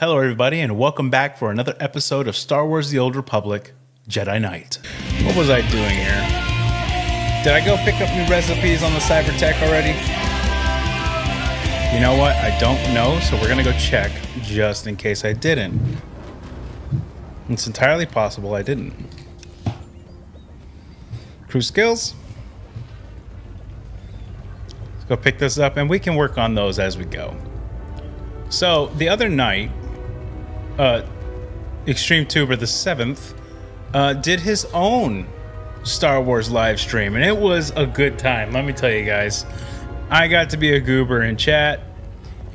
Hello, everybody, and welcome back for another episode of Star Wars The Old Republic, Jedi Knight. What was I doing here? Did I go pick up new recipes on the Cybertech already? You know what? I don't know, so we're going to go check just in case I didn't. It's entirely possible I didn't. Crew skills. Let's go pick this up, and we can work on those as we go. So, the other night, Extreme Tuber the 7th did his own Star Wars live stream, and it was a good time. Let me tell you guys, I got to be a goober in chat,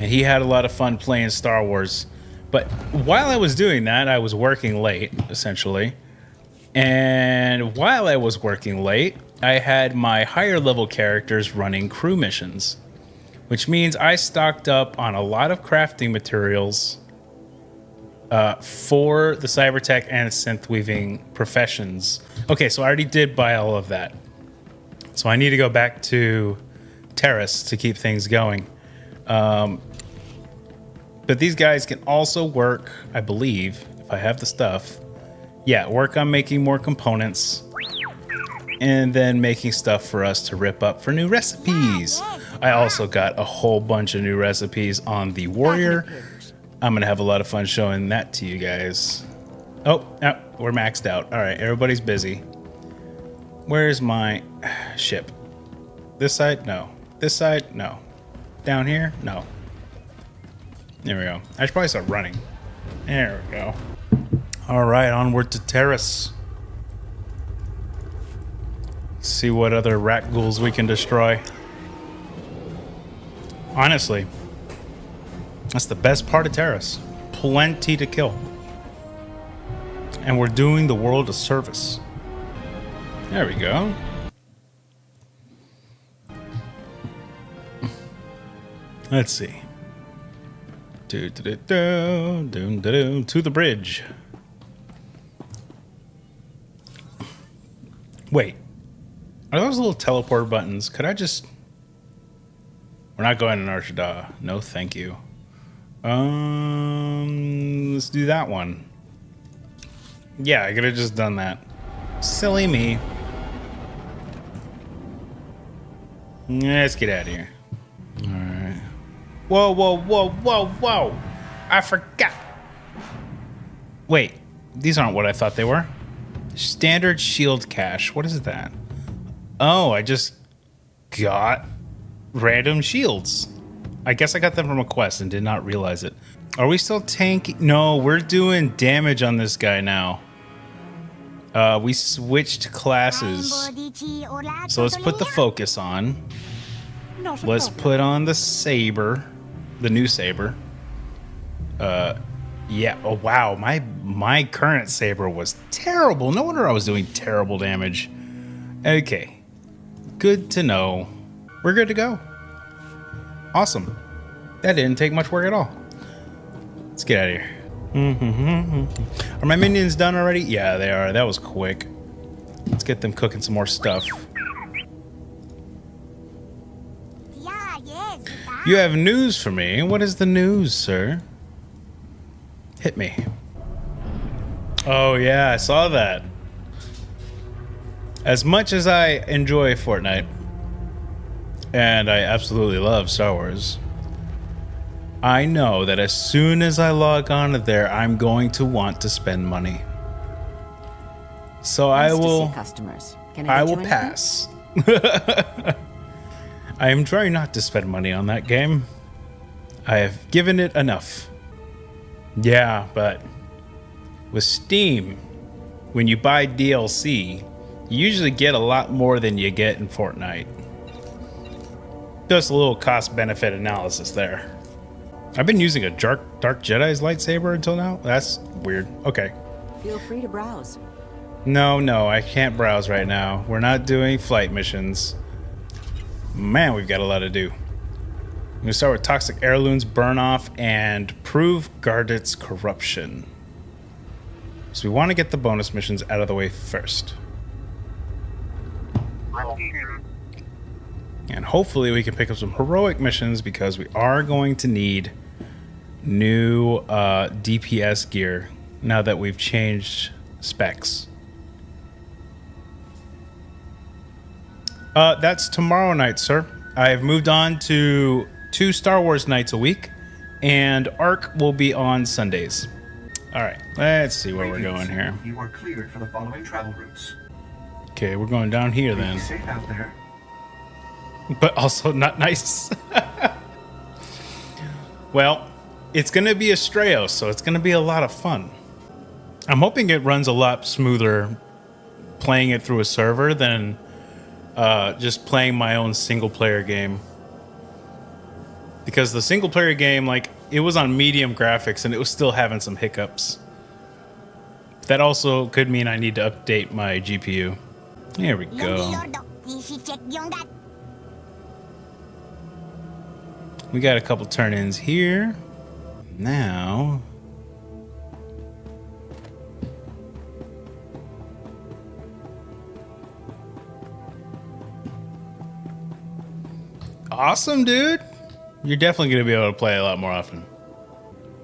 and he had a lot of fun playing Star Wars. But while I was doing that, I was working late, essentially. And while I was working late, I had my higher level characters running crew missions, which means I stocked up on a lot of crafting materials for the Cybertech and synth weaving professions. Okay, so I already did buy all of that. So I need to go back to Terrace to keep things going. But these guys can also work, I believe, if I have the stuff. Yeah, work on making more components. And then making stuff for us to rip up for new recipes. I also got a whole bunch of new recipes on the Warrior. I'm going to have a lot of fun showing that to you guys. Oh, we're maxed out. All right, everybody's busy. Where's my ship? This side? No. This side? No. Down here? No. There we go. I should probably start running. There we go. All right, onward to Terrace. See what other rat ghouls we can destroy. Honestly, that's the best part of Terrace. Plenty to kill. And we're doing the world a service. There we go. Let's see. To the bridge. Wait. Are those little teleport buttons? Could I just... We're not going to Nar Shaddaa. No, thank you. Let's do that one. Yeah, I could have just done that. Silly me. Let's get out of here. Alright. Whoa, whoa, whoa, whoa, whoa! I forgot! Wait, these aren't what I thought they were. Standard shield cache. What is that? Oh, I just got random shields. I guess I got them from a quest and did not realize it. Are we still tanking? No, we're doing damage on this guy now. We switched classes. So let's put the focus on. Let's put on the saber. The new saber. Yeah. Oh, wow. My current saber was terrible. No wonder I was doing terrible damage. Okay. Good to know. We're good to go. Awesome. That didn't take much work at all. Let's get out of here. Are my minions done already? Yeah, they are. That was quick. Let's get them cooking some more stuff. You have news for me. What is the news, sir? Hit me. Oh, yeah, I saw that. As much as I enjoy Fortnite, and I absolutely love Star Wars, I know that as soon as I log on to there, I'm going to want to spend money. So I will pass. I am trying not to spend money on that game. I have given it enough. Yeah, but with Steam, when you buy DLC, you usually get a lot more than you get in Fortnite. Just a little cost-benefit analysis there. I've been using a Dark Jedi's lightsaber until now? That's weird. Okay. Feel free to browse. No, I can't browse right now. We're not doing flight missions. Man, we've got a lot to do. I'm going to start with Toxic Heirlooms, Burn Off, and Prove Gardet's Corruption. So we want to get the bonus missions out of the way first. And hopefully we can pick up some heroic missions because we are going to need new DPS gear now that we've changed specs. That's tomorrow night, sir. I've moved on to 2 Star Wars nights a week, and ARC will be on Sundays. All right, let's see where we're going here. You are cleared for the following travel routes. Okay, we're going down here then. Be safe out there. But also not nice. Well, it's going to be a Strayos, so it's going to be a lot of fun. I'm hoping it runs a lot smoother playing it through a server than just playing my own single-player game. Because the single-player game, like, it was on medium graphics and it was still having some hiccups. That also could mean I need to update my GPU. There we go. We got a couple turn-ins here. Now... Awesome, dude. You're definitely going to be able to play a lot more often.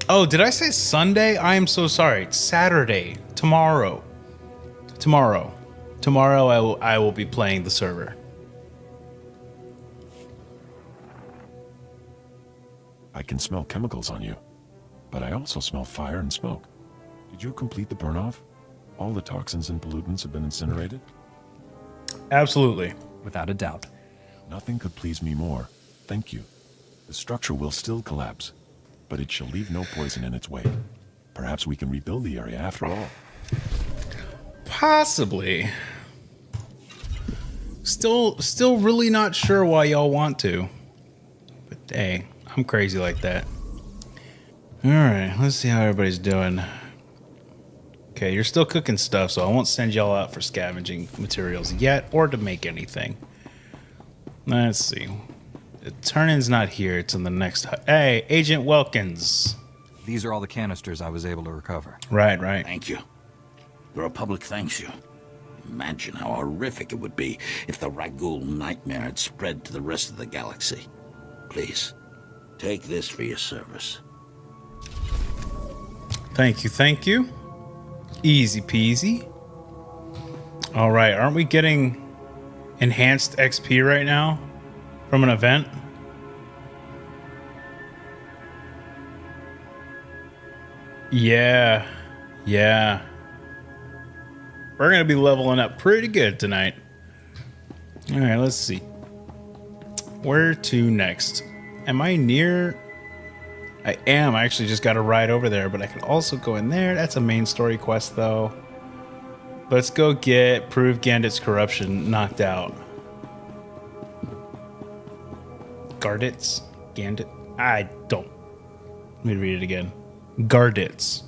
Oh, did I say Sunday? I am so sorry. It's Saturday. Tomorrow. Tomorrow I will be playing the server. I can smell chemicals on you, but I also smell fire and smoke. Did you complete the burn-off? All the toxins and pollutants have been incinerated? Absolutely. Without a doubt. Nothing could please me more. Thank you. The structure will still collapse, but it shall leave no poison in its wake. Perhaps we can rebuild the area after all. Possibly. Still really not sure why y'all want to. But hey, I'm crazy like that. Alright, let's see how everybody's doing. Okay, you're still cooking stuff, so I won't send y'all out for scavenging materials yet, or to make anything. Let's see. The turn-in's not here, it's in the next hut. Hey, Agent Welkins. These are all the canisters I was able to recover. Right. Thank you. The Republic thanks you. Imagine how horrific it would be if the Ragul nightmare had spread to the rest of the galaxy. Please, take this for your service. Thank you. Easy peasy. Alright, aren't we getting enhanced XP right now from an event? Yeah. We're gonna be leveling up pretty good tonight. Alright, let's see. Where to next? Am I near? I am. I actually just got a ride over there, but I could also go in there. That's a main story quest, though. Let's go get Prove Gandit's corruption knocked out. Gardit's? Gandit? I don't. Let me read it again. Gardit's.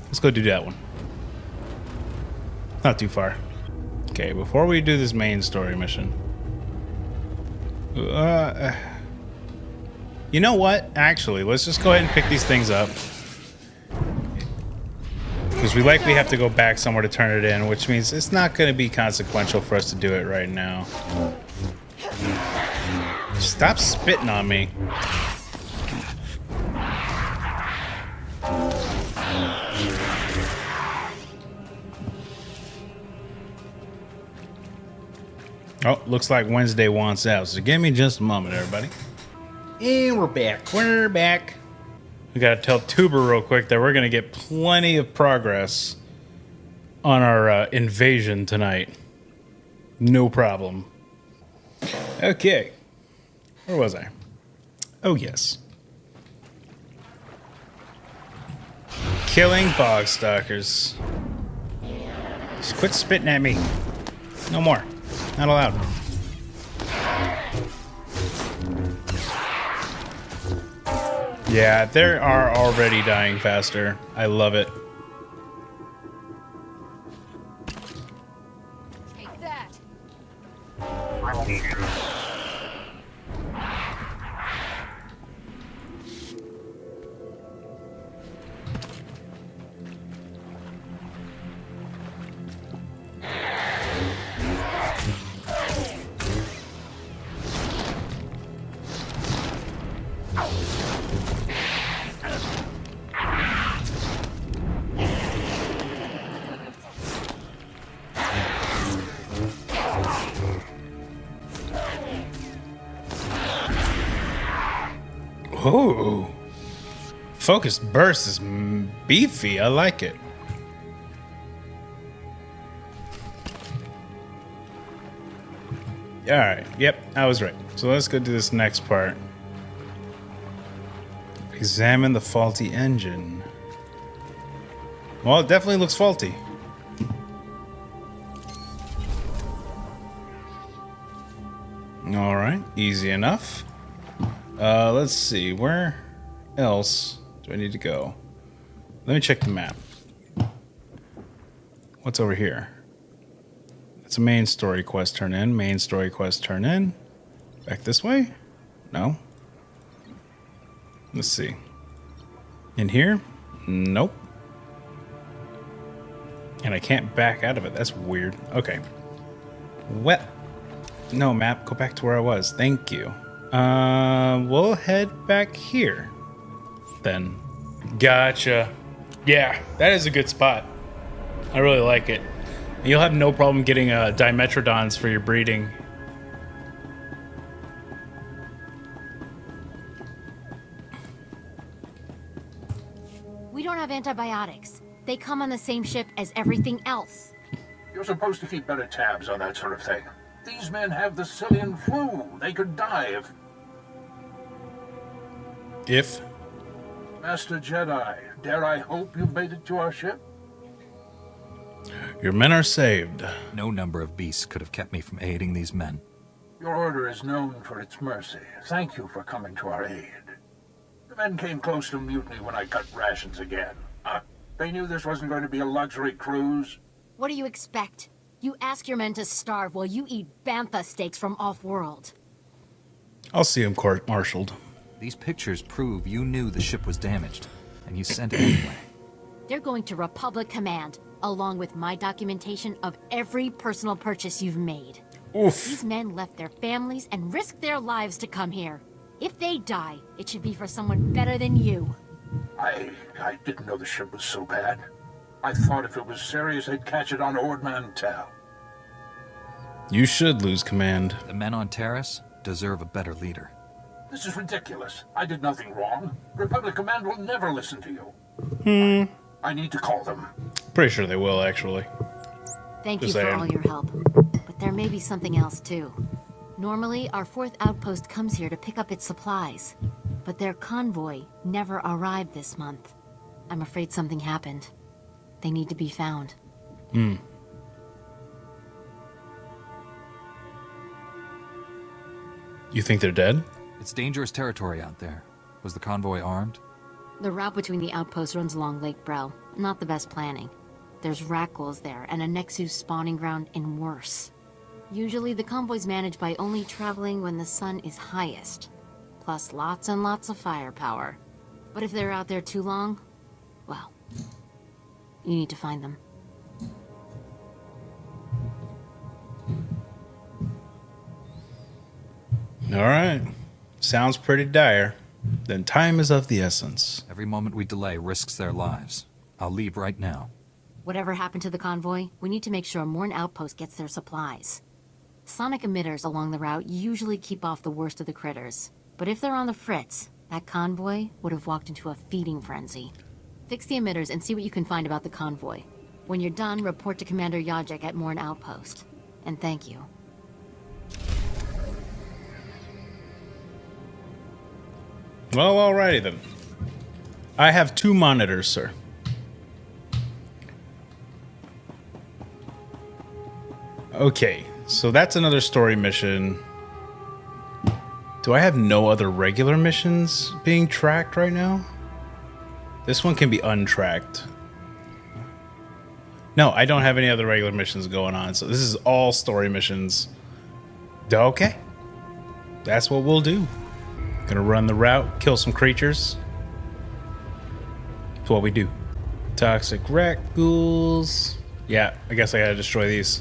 Let's go do that one. Not too far. Okay, before we do this main story mission. You know what? Actually, let's just go ahead and pick these things up. Because we likely have to go back somewhere to turn it in, which means it's not going to be consequential for us to do it right now. Stop spitting on me. Oh, looks like Wednesday wants out, so give me just a moment, everybody. And we're back. We gotta tell Tuber real quick that we're gonna get plenty of progress on our invasion tonight. No problem. Okay. Where was I? Oh, yes. Killing bog stalkers. Just quit spitting at me. No more. Not allowed. Yeah, they are already dying faster. I love it. Take that. Ooh. Focused burst is beefy. I like it. All right. Yep, I was right. So let's go do this next part. Examine the faulty engine. Well, it definitely looks faulty. All right, easy enough. Let's see, where else do I need to go? Let me check the map. What's over here? It's a main story quest turn in. Main story quest turn in. Back this way? No. Let's see. In here? Nope. And I can't back out of it. That's weird. Okay. Well, no, map. Go back to where I was. Thank you. We'll head back here. Then. Gotcha. Yeah, that is a good spot. I really like it. You'll have no problem getting Dimetrodons for your breeding. We don't have antibiotics. They come on the same ship as everything else. You're supposed to keep better tabs on that sort of thing. These men have the Cillian flu. They could die if... If? Master Jedi, dare I hope you've made it to our ship? Your men are saved. No number of beasts could have kept me from aiding these men. Your order is known for its mercy. Thank you for coming to our aid. The men came close to mutiny when I cut rations again. They knew this wasn't going to be a luxury cruise. What do you expect? You ask your men to starve while you eat bantha steaks from off-world. I'll see him court-martialed. These pictures prove you knew the ship was damaged, and you sent it anyway. They're going to Republic Command, along with my documentation of every personal purchase you've made. Oof. These men left their families and risked their lives to come here. If they die, it should be for someone better than you. I didn't know the ship was so bad. I thought if it was serious, they'd catch it on Ord Mantell. You should lose command. The men on Terrace deserve a better leader. This is ridiculous. I did nothing wrong. Republic Command will never listen to you. I need to call them. Pretty sure they will, actually. Thank Just you for saying. all your help. But there may be something else, too. Normally, our 4th outpost comes here to pick up its supplies. But their convoy never arrived this month. I'm afraid something happened. They need to be found. You think they're dead? It's dangerous territory out there. Was the convoy armed? The route between the outposts runs along Lake Brel. Not the best planning. There's Rakghouls there, and a Nexus spawning ground in worse. Usually the convoy's managed by only traveling when the sun is highest. Plus lots and lots of firepower. But if they're out there too long, well, you need to find them. All right. Sounds pretty dire. Then time is of the essence. Every moment we delay risks their lives. I'll leave right now. Whatever happened to the convoy, we need to make sure Morn Outpost gets their supplies. Sonic emitters along the route usually keep off the worst of the critters. But if they're on the fritz, that convoy would have walked into a feeding frenzy. Fix the emitters and see what you can find about the convoy. When you're done, report to Commander Yajek at Morn Outpost. And thank you. Well, alrighty then. I have 2 monitors, sir. Okay, so that's another story mission. Do I have no other regular missions being tracked right now? This one can be untracked. No, I don't have any other regular missions going on, so this is all story missions. Okay. That's what we'll do. Gonna run the route, kill some creatures. That's what we do. Toxic rat ghouls. Yeah, I guess I gotta destroy these.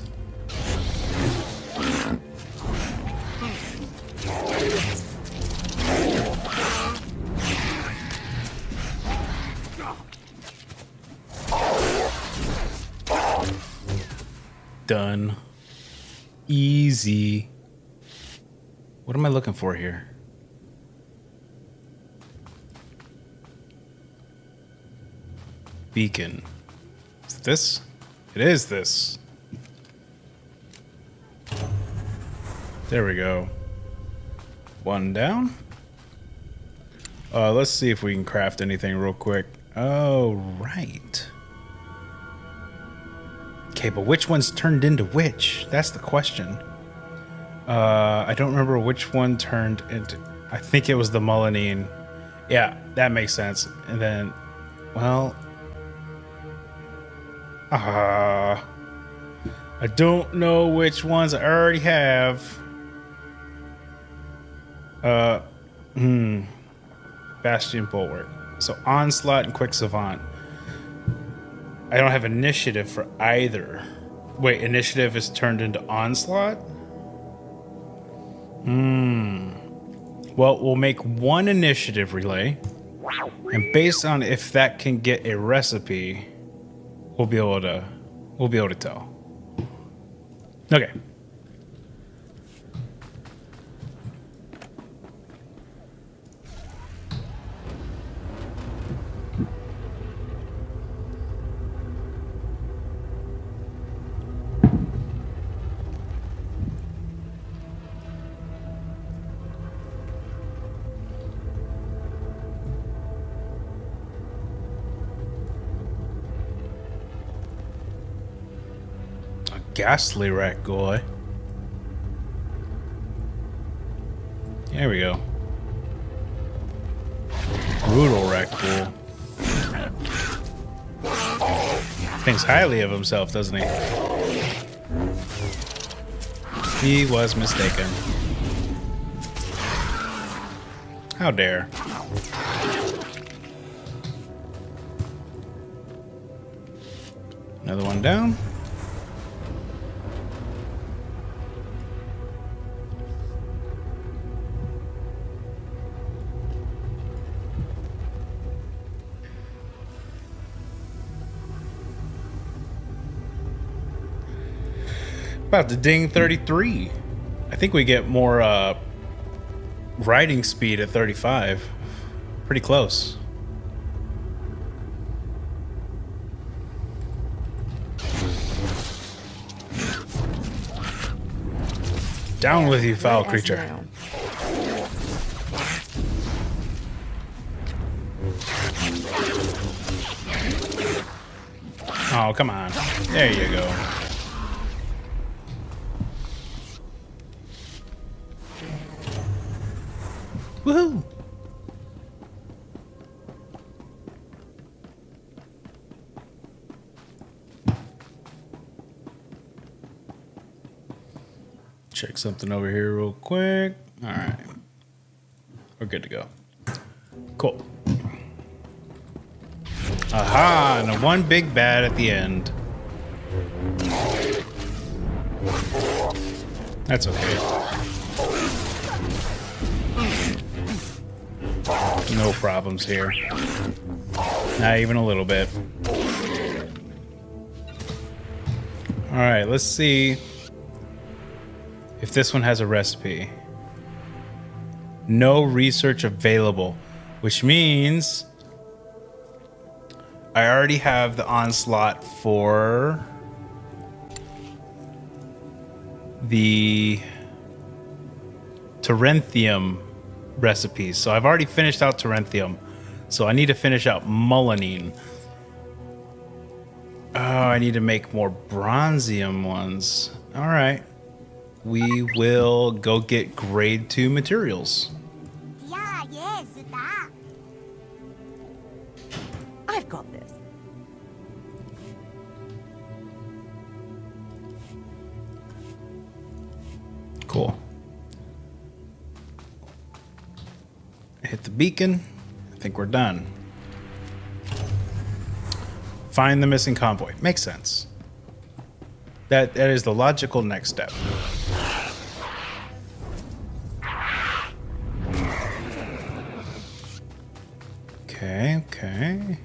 Done. Easy. What am I looking for here? beacon. Is it this? It is this. There we go. One down. Let's see if we can craft anything real quick. Oh, right. Okay, but which one's turned into which? That's the question. I don't remember which one turned into... I think it was the Mulanine. Yeah, that makes sense. And then, well... I don't know which ones I already have. Bastion Bulwark. So Onslaught and Quick Savant. I don't have initiative for either. Wait, initiative is turned into Onslaught? Well, we'll make one initiative relay. And based on if that can get a recipe, we'll be able to tell. Okay. Ghastly rat guy. There we go. Brutal rat ghoul. Thinks highly of himself, doesn't he? He was mistaken. How dare. Another one down. About to ding 33. I think we get more riding speed at 35. Pretty close. Down with you, foul creature. Oh, come on. There you go. Woohoo! Check something over here real quick. All right. We're good to go. Cool. Aha! And a one big bad at the end. That's okay. No problems here. Not even a little bit. Alright, let's see if this one has a recipe. No research available, which means I already have the onslaught for the Terenthium recipes. So I've already finished out Terenthium. So I need to finish out Mulanine. Oh, I need to make more Bronzium ones. All right. We will go get grade 2 materials. Yeah, yes, that. I've got this. Cool. Hit the beacon. I think we're done. Find the missing convoy. Makes sense. That is the logical next step. Okay, okay.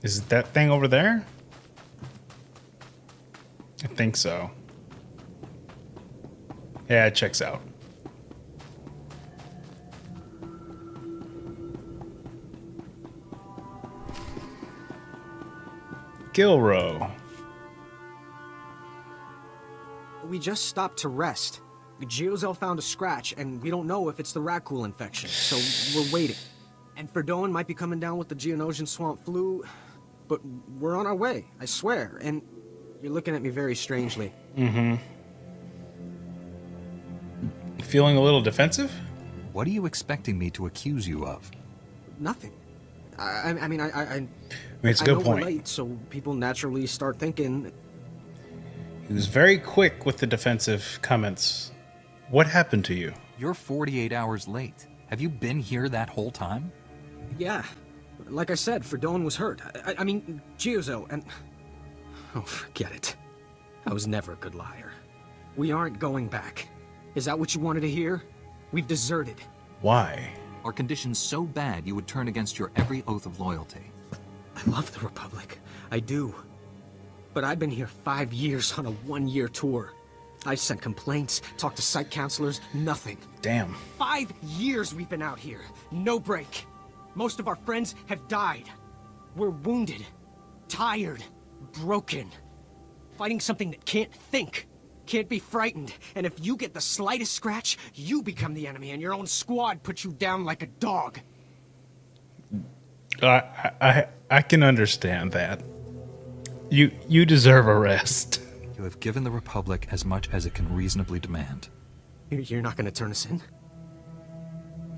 Is it that thing over there? I think so. Yeah, it checks out. Gilro. We just stopped to rest. Geozel found a scratch, and we don't know if it's the Rakul infection, so we're waiting. And Verdone might be coming down with the Geonosian swamp flu, but we're on our way, I swear, and you're looking at me very strangely. Feeling a little defensive? What are you expecting me to accuse you of? Nothing. I mean, It's a I good know point. we're late, so people naturally start thinking. He was very quick with the defensive comments. What happened to you? You're 48 hours late. Have you been here that whole time? Yeah, like I said, Verdone was hurt. I mean, Geozel, and... Oh, forget it. I was never a good liar. We aren't going back. Is that what you wanted to hear? We've deserted. Why? Are conditions so bad you would turn against your every oath of loyalty? I love the Republic. I do. But I've been here 5 years on a one-year tour. I've sent complaints, talked to site counselors, nothing. Damn. 5 years we've been out here. No break. Most of our friends have died. We're wounded, tired, broken. Fighting something that can't think, can't be frightened. And if you get the slightest scratch, you become the enemy and your own squad puts you down like a dog. I can understand that. You deserve a rest. You have given the Republic as much as it can reasonably demand. You're not gonna turn us in?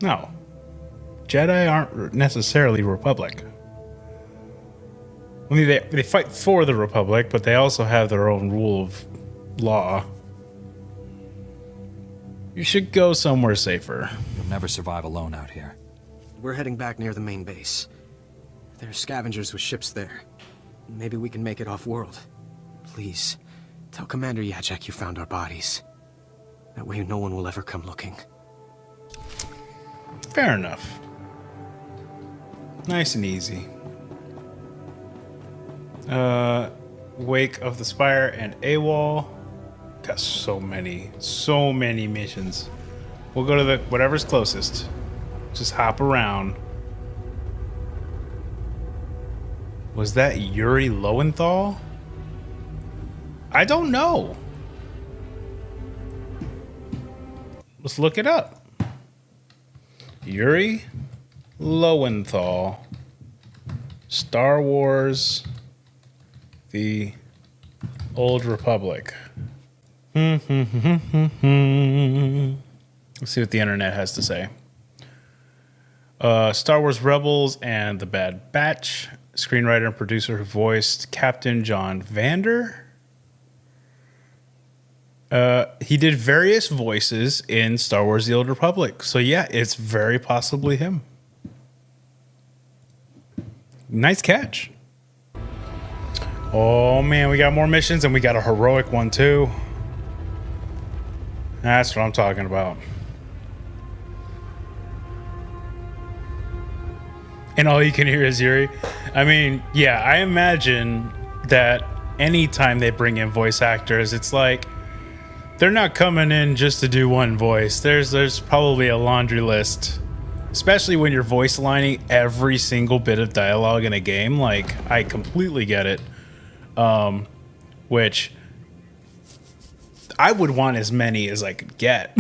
No. Jedi aren't necessarily Republic. I mean, they fight for the Republic, but they also have their own rule of law. You should go somewhere safer. You'll never survive alone out here. We're heading back near the main base. There are scavengers with ships there. Maybe we can make it off-world. Please, tell Commander Yajek you found our bodies. That way no one will ever come looking. Fair enough. Nice and easy. Wake of the Spire and AWOL. Got so many missions. We'll go to the whatever's closest. Just hop around. Was that Yuri Lowenthal? I don't know. Let's look it up. Yuri Lowenthal. Star Wars. The Old Republic. Let's see what the internet has to say. Star Wars Rebels and The Bad Batch. Screenwriter and producer who voiced Captain John Vander. He did various voices in Star Wars The Old Republic. So yeah, it's very possibly him. Nice catch. Oh man, we got more missions and we got a heroic one too. That's what I'm talking about. And all you can hear is Yuri. I mean, yeah, I imagine that anytime they bring in voice actors, it's like they're not coming in just to do one voice. There's probably a laundry list. Especially when you're voice lining every single bit of dialogue in a game. Like, I completely get it. Which I would want as many as I could get.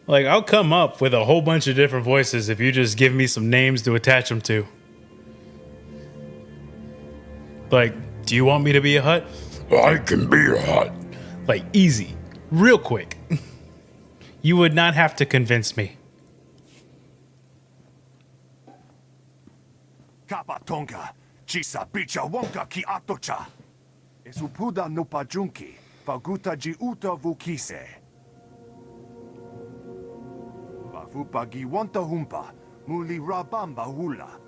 Like, I'll come up with a whole bunch of different voices if you just give me some names to attach them to. Like, do you want me to be a Hutt? I can be a Hutt. Like, easy. Real quick. You would not have to convince me. Kapatonga, Chisa Bicha Wonka Ki Atocha. Esupuda no Pajunki, Faguta Ji Uta Vukise. Vafupa Gi Wanta Humpa, Muli Rabamba Hula.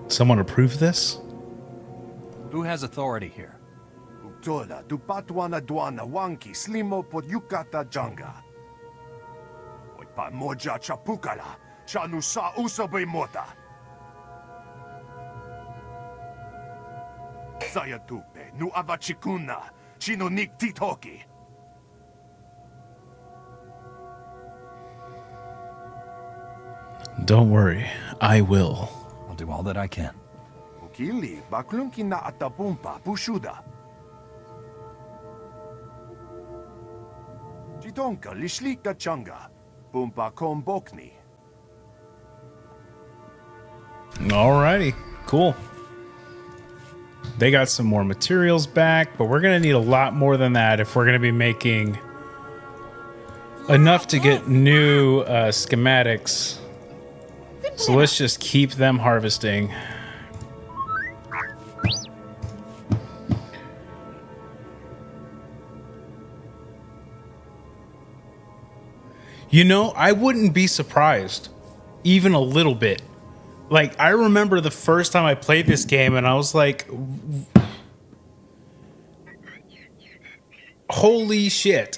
Someone approve this? Who has authority here? Uktola, Dupatwana Dwana Wanki, Slimo Pod Yukata Janga. Oipa Moja Chapukala, Chanusa Usabe Mota. Sayatupe, Nu Avachikuna, Chino Nik Titoki. Don't worry, I will. I'll do all that I can. Okili, baklunki na atapumpa, pushuda. Jitonka, lishlika changa, pumpa kombokni. Alrighty, cool. They got some more materials back, but we're going to need a lot more than that if we're going to be making enough to get new schematics. So let's just keep them harvesting. You know, I wouldn't be surprised, even a little bit. Like, I remember the first time I played this game and I was like, holy shit.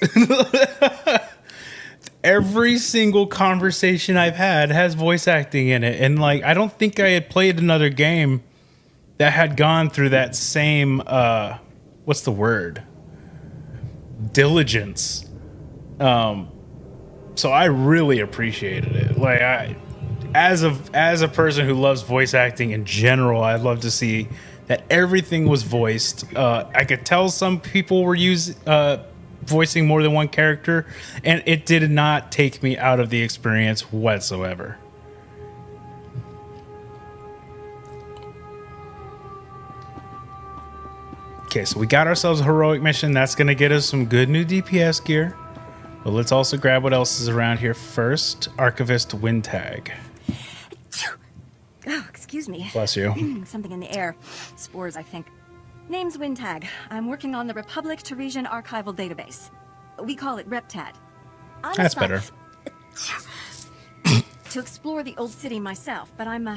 Every single conversation I've had has voice acting in it. And like, I don't think I had played another game that had gone through that same, what's the word? Diligence. So I really appreciated it. Like, as a person who loves voice acting in general, I'd love to see that everything was voiced. I could tell some people were voicing more than one character, and it did not take me out of the experience whatsoever. Okay, so we got ourselves a heroic mission. That's going to get us some good new DPS gear. But let's also grab what else is around here first. Archivist Wind Tag. Oh, excuse me. Bless you. Something in the air. Spores, I think. Name's Wintag. I'm working on the Republic Teresian Archival Database. We call it RepTad. That's better. To explore the old city myself, but I'm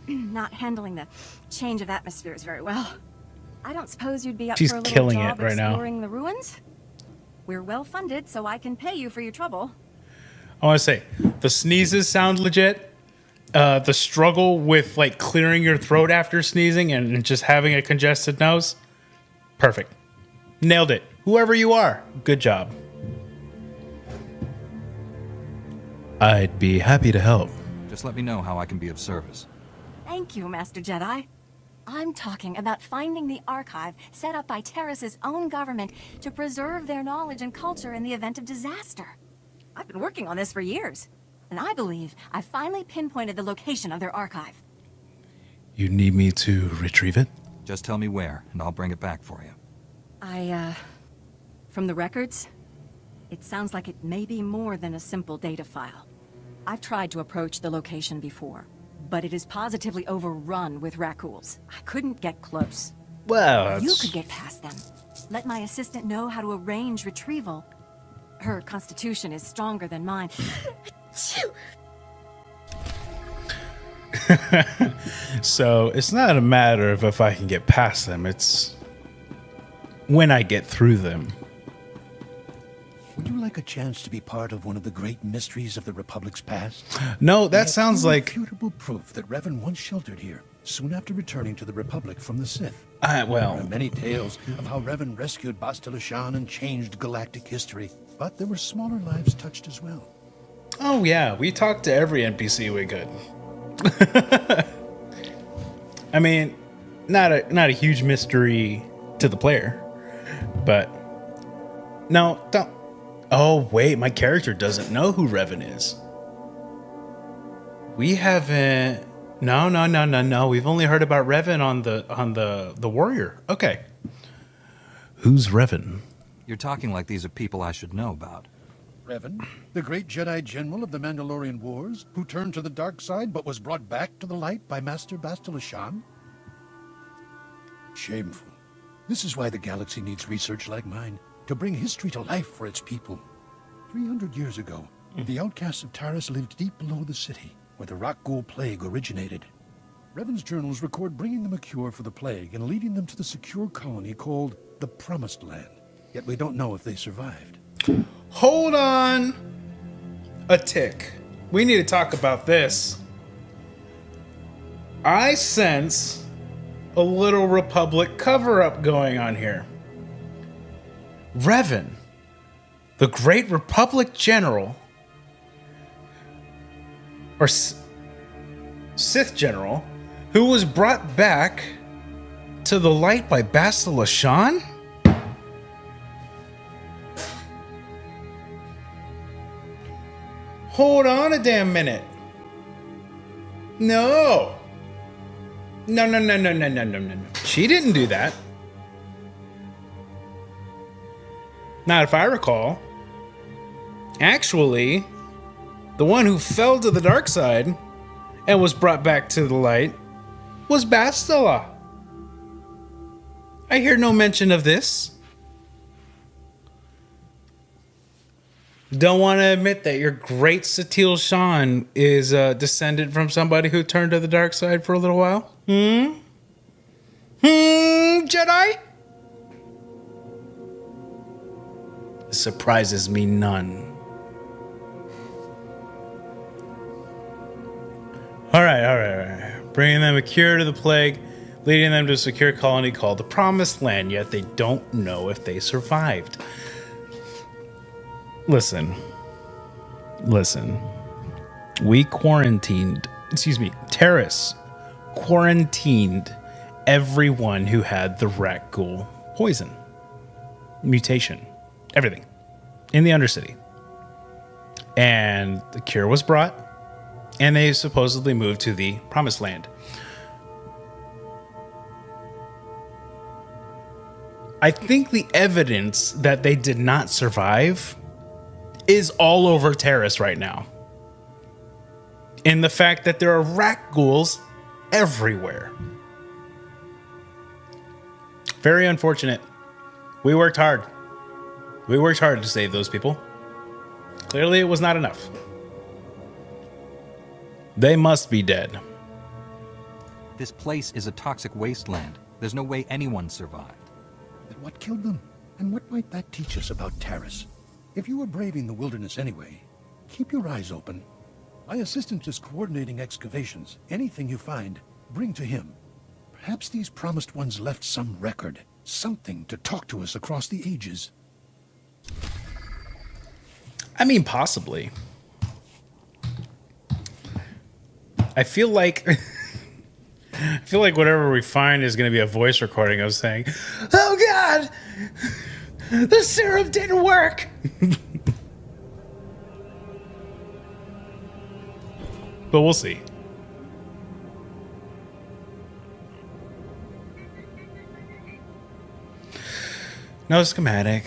not handling the change of atmospheres very well. I don't suppose you'd be up She's for a little killing job it right now. exploring the ruins? We're well funded, so I can pay you for your trouble. I want to say, the sneezes sound legit. The struggle with like clearing your throat after sneezing and just having a congested nose, perfect. Nailed it. Whoever you are, good job. I'd be happy to help. Just let me know how I can be of service. Thank you, Master Jedi. I'm talking about finding the archive set up by Terrace's own government to preserve their knowledge and culture in the event of disaster. I've been working on this for years, and I believe I finally pinpointed the location of their archive. You need me to retrieve it? Just tell me where, and I'll bring it back for you. From the records, it sounds like it may be more than a simple data file. I've tried to approach the location before, but it is positively overrun with raccoons. I couldn't get close. Well, You could get past them. Let my assistant know how to arrange retrieval. Her constitution is stronger than mine. So it's not a matter of if I can get past them, it's when I get through them. Would you like a chance to be part of one of the great mysteries of the Republic's past? No, that sounds like irrefutable proof that Revan once sheltered here, soon after returning to the Republic from the Sith. Well, There are many tales of how Revan rescued Bastila Shan and changed galactic history, but there were smaller lives touched as well. oh yeah, we talked to every NPC we could. I mean, not a huge mystery to the player, but no, don't. Oh wait, my character doesn't know who Revan is. We haven't. No. We've only heard about Revan on the warrior. Okay. Who's Revan? You're talking like these are people I should know about. Revan, the great Jedi General of the Mandalorian Wars, who turned to the dark side but was brought back to the light by Master Bastila Shan? Shameful. This is why the galaxy needs research like mine, to bring history to life for its people. 300 years ago, the outcasts of Taris lived deep below the city, where the Rakghoul plague originated. Revan's journals record bringing them a cure for the plague and leading them to the secure colony called the Promised Land. Yet we don't know if they survived. Hold on a tick. We need to talk about this. I sense a little Republic cover-up going on here. Revan, the great Republic general, or Sith general who was brought back to the light by Bastila Shan? Hold on a damn minute. No. No. She didn't do that. Not if I recall. Actually, the one who fell to the dark side and was brought back to the light was Bastila. I hear no mention of this. Don't want to admit that your great Satil Shan is descended from somebody who turned to the dark side for a little while? Jedi? Surprises me none. All right. Bringing them a cure to the plague, leading them to a secure colony called the Promised Land, yet they don't know if they survived. Listen. We Terrace quarantined everyone who had the rat ghoul poison, mutation, everything in the Undercity. And the cure was brought, and they supposedly moved to the Promised Land. I think the evidence that they did not survive is all over Terrace right now. In the fact that there are rat ghouls everywhere. Very unfortunate. We worked hard. To save those people. Clearly it was not enough. They must be dead. This place is a toxic wasteland. There's no way anyone survived. But what killed them? And what might that teach us about Terrace? If you were braving the wilderness anyway, keep your eyes open. My assistant is coordinating excavations. Anything you find, bring to him. Perhaps these promised ones left some record, something to talk to us across the ages. I mean, possibly. I feel like whatever we find is going to be a voice recording of saying, "Oh God, the serum didn't work." But we'll see. No schematic.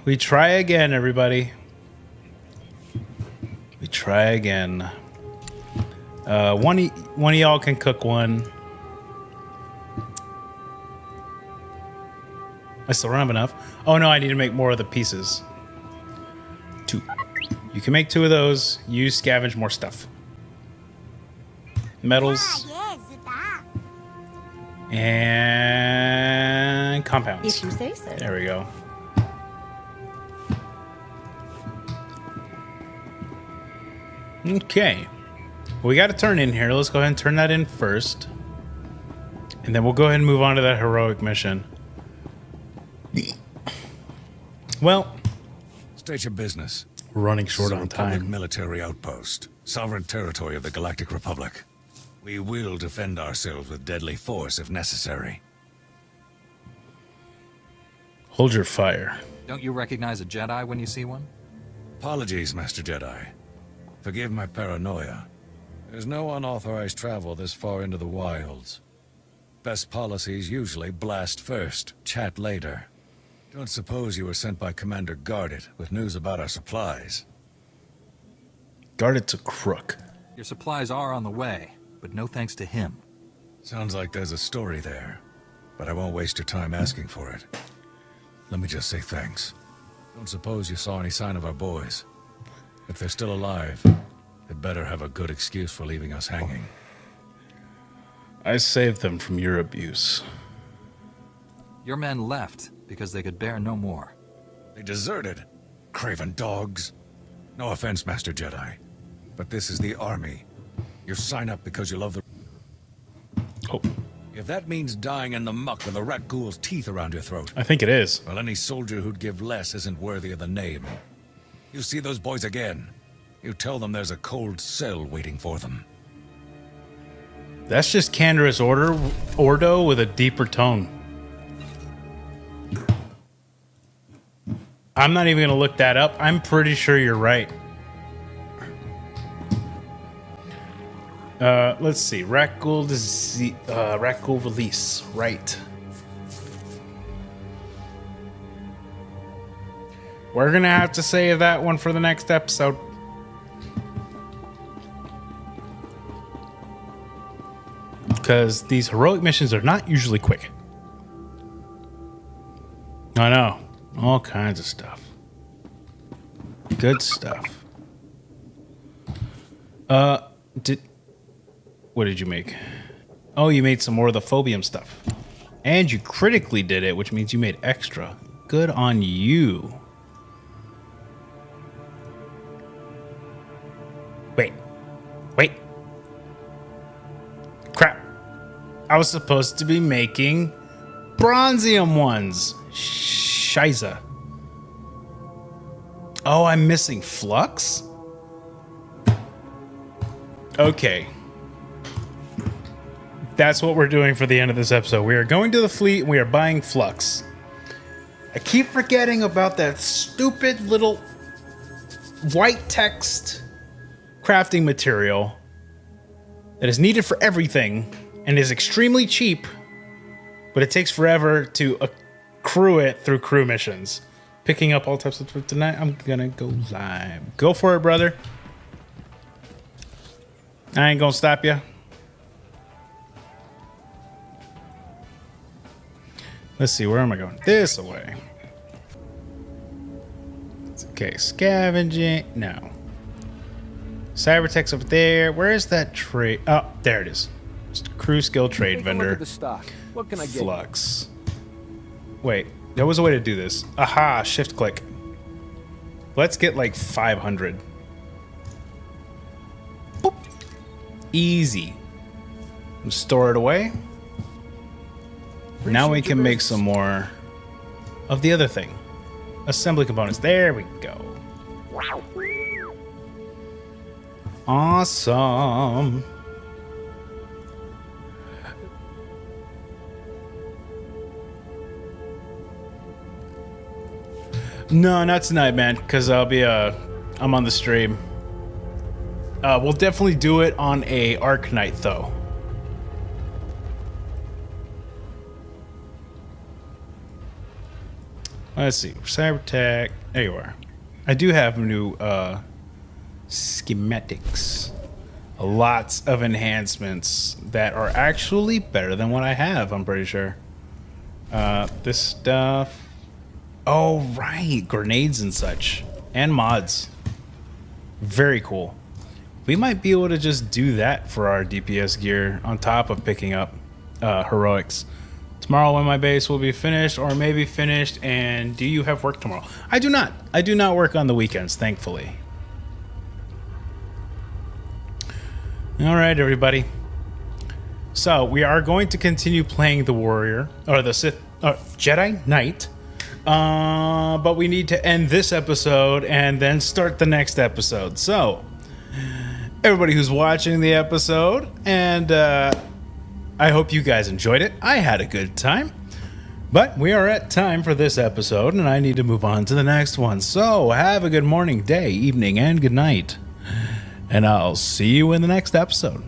We try again, everybody. We try again. One of y'all can cook one. I still don't have enough. Oh no, I need to make more of the pieces. 2. You can make 2 of those. You scavenge more stuff. Metals. And compounds. If you say so. There we go. Okay. We got a turn in here. Let's go ahead and turn that in first. And then we'll go ahead and move on to that heroic mission. Well, state your business. We're running short on Republic time. Military outpost, sovereign territory of the Galactic Republic. We will defend ourselves with deadly force if necessary. Hold your fire. Don't you recognize a Jedi when you see one? Apologies, Master Jedi. Forgive my paranoia. There's no unauthorized travel this far into the wilds. Best policies usually blast first, chat later. Don't suppose you were sent by Commander Gardet with news about our supplies. Gardet's a crook. Your supplies are on the way, but no thanks to him. Sounds like there's a story there, but I won't waste your time asking for it. Let me just say thanks. Don't suppose you saw any sign of our boys. If they're still alive, they'd better have a good excuse for leaving us hanging. I saved them from your abuse. Your men left because they could bear no more. They deserted. Craven dogs. No offense, Master Jedi, but this is the army. You sign up because you love the... Oh. If that means dying in the muck with a rat ghoul's teeth around your throat... I think it is. Well, any soldier who'd give less isn't worthy of the name. You see those boys again, you tell them there's a cold cell waiting for them. That's just Canderous Ordo with a deeper tone. I'm not even going to look that up. I'm pretty sure you're right. Let's see. Rakghoul release. Right. We're going to have to save that one for the next episode. Because these heroic missions are not usually quick. I know. All kinds of stuff. Good stuff. What did you make? Oh, you made some more of the phobium stuff. And you critically did it, which means you made extra. Good on you. Wait. Crap. I was supposed to be making bronzium ones. Shiza. Oh, I'm missing flux? Okay. That's what we're doing for the end of this episode. We are going to the fleet and we are buying flux. I keep forgetting about that stupid little white text crafting material that is needed for everything and is extremely cheap, but it takes forever to accrue it through crew missions. Picking up all types of stuff tonight. I'm gonna go live. Go for it, brother. I ain't gonna stop you. Let's see, where am I going? This way. Okay, scavenging. No. Cybertech's over there. Where is that trade? Oh, there it is. Crew skill trade vendor. The stock. What can I get? Flux. Wait, there was a way to do this. Aha, shift click. Let's get like 500. Boop. Easy. Store it away. Now we can make some more of the other thing. Assembly components. There we go. Awesome. No, not tonight, man, because I'll be I'm on the stream. We'll definitely do it on a Arc night though. Let's see. Cybertech. There you are. I do have new schematics. Lots of enhancements that are actually better than what I have, I'm pretty sure. This stuff. Oh, right. Grenades and such. And mods. Very cool. We might be able to just do that for our DPS gear on top of picking up heroics. Tomorrow when my base will be finished or maybe finished. And do you have work tomorrow? I do not. I do not work on the weekends, thankfully. All right, everybody. So we are going to continue playing the Warrior or the Sith Jedi Knight. But we need to end this episode and then start the next episode. So everybody who's watching the episode, and I hope you guys enjoyed it. I had a good time. But we are at time for this episode, and I need to move on to the next one. So have a good morning, day, evening, and good night. And I'll see you in the next episode.